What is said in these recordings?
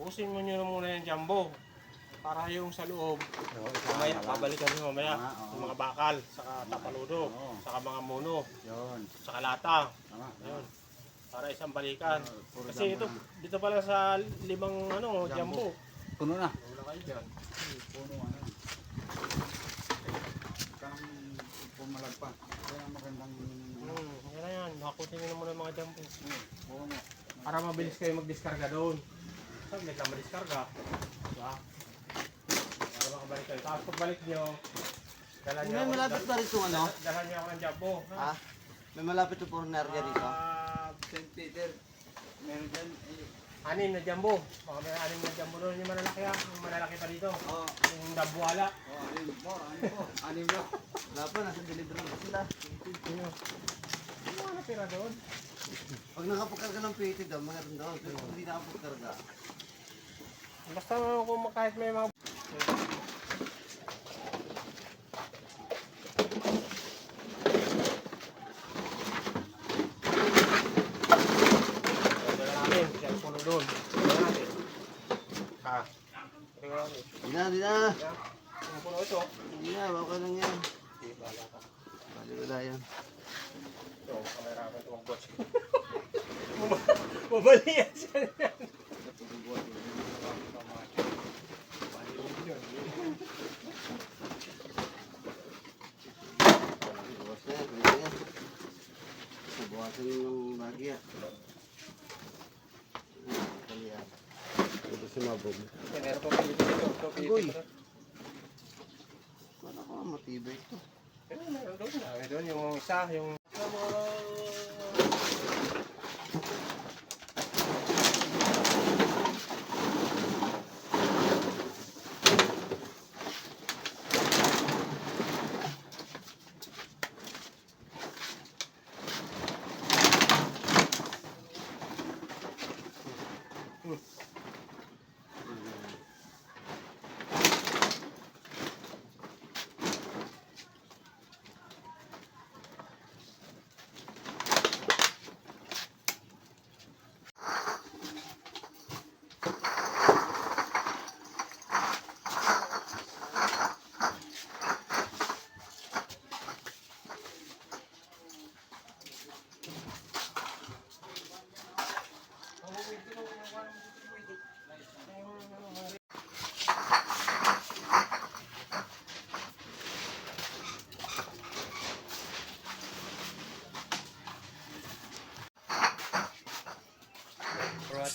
Usin mo nyo muna yung jumbo. Para yung sa loob. Mamaya, babalikan nyo mamaya. Yung mga bakal, saka tapaludo, saka mga muno, saka lata. Yun. Para isang balikan. Kasi ito, dito pala sa 5 jumbo. Puno na. Wala kayo dyan. Puno ano. Kang pumalagpa. Kaya magandang... Yan na yan. Hakutin nyo na muna yung mga jumbo. Puno. Para mabilis kayo mag-diskarga doon. Saglit lang ma-diskarga. Diba? Para makabalik kayo. Tapos pagbalik nyo, May malapit pa rin itong ano? Dalan nyo ako ng jumbo. Ha? May malapit yung corner dito. St. Peter. Meron dyan. 6 na jumbo. Baka may 6 na jumbo doon. Yung malalaki ha. Yung malalaki pa dito. Yung dabuwala. Anim na. Wala pa, nasa delivery pa sila. Yung mga natira doon. Pag nakapagkarga ng PT daw, mayroon daw. Pero kung hindi nakapagkarga, Basta kung kahit may mga... Dala natin. Siya puno doon. Dala natin. Ha? Dala natin. hindi na. Yung puno ito. Hindi na, okay lang yan. Hindi, bahala ka. Bali wala yan. Ito, kamera ko ito ang coach. Mabaliyan siya yan. Bukas na yan, pwede yan. Bukasan yung bagya. Ito si Mabog. Meron pa pili dito. Agoy. Wala ko, matibay ito. Pero meron doon na. Meron doon yung isa, yung...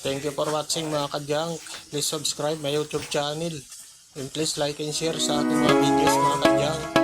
Thank you for watching mga kadyang. Please subscribe my YouTube channel. And please like and share sa ating mga videos mga kadyang.